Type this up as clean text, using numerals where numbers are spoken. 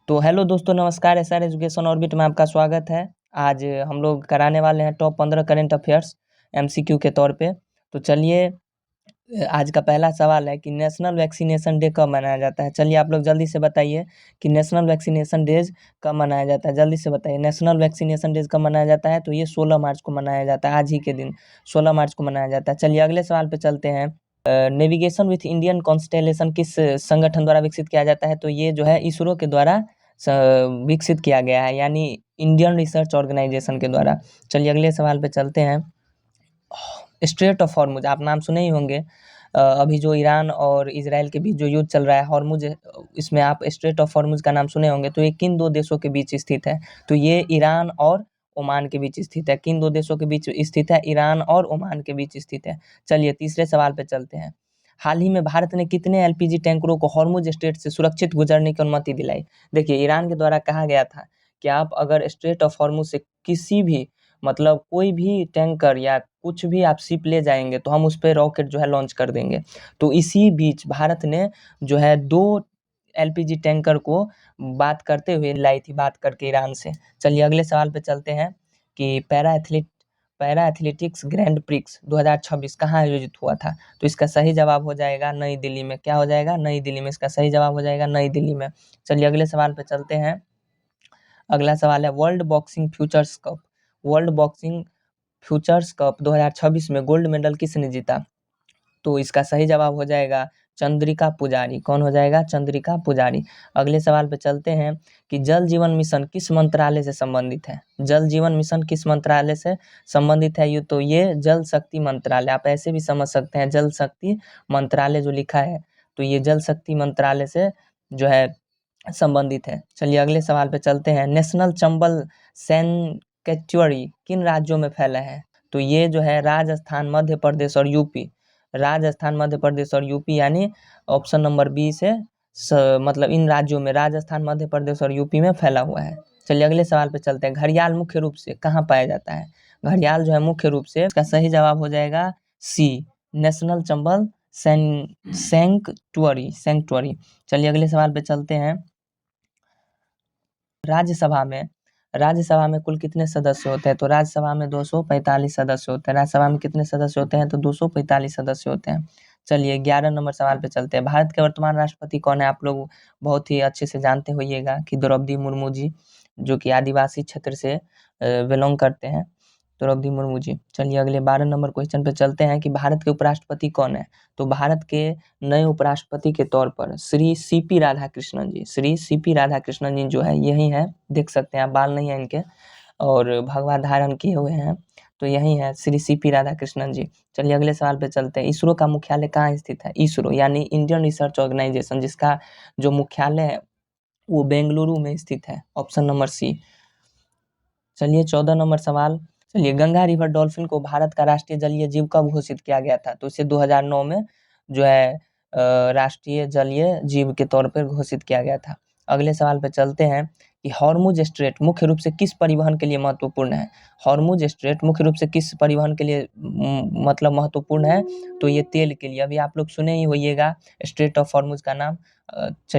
तो हेलो दोस्तों, नमस्कार। एसआर एजुकेशन ऑर्बिट में आपका स्वागत है। आज हम लोग कराने वाले हैं टॉप 15 करंट अफेयर्स एमसीक्यू के तौर पे। तो चलिए, आज का पहला सवाल है कि नेशनल वैक्सीनेशन डे कब मनाया जाता है। चलिए आप लोग जल्दी से बताइए कि नेशनल वैक्सीनेशन डेज कब मनाया जाता है। जल्दी से बताइए, नेशनल वैक्सीनेशन डेज कब मनाया जाता है। तो ये 16 मार्च को मनाया जाता है, आज ही के दिन 16 मार्च को मनाया जाता है। चलिए अगले सवाल पे चलते हैं। नेविगेशन विथ इंडियन कॉन्स्टेलेशन किस संगठन द्वारा विकसित किया जाता है। तो ये जो है इसरो के द्वारा विकसित किया गया है, यानी इंडियन रिसर्च ऑर्गेनाइजेशन के द्वारा। चलिए अगले सवाल पे चलते हैं। स्ट्रेट ऑफ हॉर्मुज आप नाम सुने ही होंगे। अभी जो ईरान और इजराइल के बीच जो युद्ध चल रहा है हॉर्मुज, इसमें आप स्ट्रेट ऑफ हॉर्मुज का नाम सुने होंगे। तो ये किन दो देशों के बीच स्थित है। तो ये ईरान और ओमान के बीच स्थित है। किन दो देशों के बीच स्थित है, ईरान और ओमान के बीच स्थित है। चलिए तीसरे सवाल पे चलते हैं। हाल ही में भारत ने कितने एलपीजी टैंकरों को हॉर्मुज स्ट्रेट से सुरक्षित गुजरने की अनुमति दिलाई। देखिए, ईरान के द्वारा कहा गया था कि आप अगर स्ट्रेट ऑफ हॉर्मुज से किसी भी मतलब कोई भी टैंकर या कुछ भी आप शिप ले जाएंगे तो हम उस पर रॉकेट जो है लॉन्च कर देंगे। तो इसी बीच भारत ने जो है 2 एलपीजी टैंकर को बात करते हुए लाई थी, बात करके ईरान से। चलिए अगले सवाल पे चलते हैं कि पैरा एथलेटिक्स ग्रैंड प्रिक्स 2026 कहाँ आयोजित हुआ था। तो इसका सही जवाब हो जाएगा नई दिल्ली में। क्या हो जाएगा? नई दिल्ली में। इसका सही जवाब हो जाएगा नई दिल्ली में। चलिए अगले सवाल पे चलते हैं। अगला सवाल है world boxing futures cup. World boxing futures cup 2026 में गोल्ड मेडल किसने जीता। तो इसका सही जवाब हो जाएगा चंद्रिका पुजारी। कौन हो जाएगा? चंद्रिका पुजारी। अगले सवाल पे चलते हैं कि जल जीवन मिशन किस मंत्रालय से संबंधित है। जल जीवन मिशन किस मंत्रालय से संबंधित है। ये तो ये जल शक्ति मंत्रालय, आप ऐसे भी समझ सकते हैं जल शक्ति मंत्रालय जो लिखा है, तो ये जल शक्ति मंत्रालय से जो है संबंधित है। चलिए अगले सवाल पे चलते हैं। नेशनल चंबल सैंक्चुअरी किन राज्यों में फैला है। तो ये जो है राजस्थान, मध्य प्रदेश और यूपी। राजस्थान, मध्य प्रदेश और यूपी, यानी ऑप्शन नंबर बी से मतलब इन राज्यों में राजस्थान, मध्य प्रदेश और यूपी में फैला हुआ है। चलिए अगले सवाल पे चलते हैं। घड़ियाल मुख्य रूप से कहाँ पाया जाता है। घड़ियाल जो है मुख्य रूप से, इसका सही जवाब हो जाएगा सी, नेशनल चंबल सैंक्चुअरी। चलिए अगले सवाल पे चलते हैं। राज्यसभा में कुल कितने सदस्य होते हैं। तो राज्यसभा में 245 सदस्य होते हैं। राज्यसभा में कितने सदस्य होते हैं। तो 245 सदस्य होते हैं। चलिए 11 नंबर सवाल पे चलते हैं। भारत के वर्तमान राष्ट्रपति कौन है। आप लोग बहुत ही अच्छे से जानते होइएगा कि द्रौपदी मुर्मू जी, जो कि आदिवासी क्षेत्र से बिलोंग करते हैं, द्रौपदी मुर्मू जी। चलिए अगले 12 नंबर क्वेश्चन पे चलते हैं कि भारत के उपराष्ट्रपति कौन है। तो भारत के नए उपराष्ट्रपति के तौर पर श्री सीपी राधाकृष्णन जी, श्री सीपी राधाकृष्णन जी जो है यही है, देख सकते हैं आप, बाल नहीं है इनके और भगवा धारण किए हुए हैं, तो यही है श्री सीपी राधाकृष्णन जी। चलिए अगले सवाल पे चलते हैं। इसरो का मुख्यालय कहाँ स्थित है। इसरो यानी इंडियन रिसर्च ऑर्गेनाइजेशन, जिसका जो मुख्यालय है वो बेंगलुरु में स्थित है, ऑप्शन नंबर सी। चलिए 14 नंबर सवाल। चलिए, गंगा रिवर डॉल्फिन को भारत का राष्ट्रीय जलीय जीव कब घोषित किया गया था। तो इसे 2009 में जो है राष्ट्रीय जलीय जीव के तौर पर घोषित किया गया था। अगले सवाल पे चलते हैं कि हॉर्मुज स्ट्रेट मुख्य रूप से किस परिवहन के लिए महत्वपूर्ण है। हॉर्मुज स्ट्रेट मुख्य रूप से किस परिवहन के लिए मतलब महत्वपूर्ण है। तो ये तेल के लिए। अभी आप लोग सुने ही होइएगा स्ट्रेट ऑफ हॉर्मुज का नाम। चलिए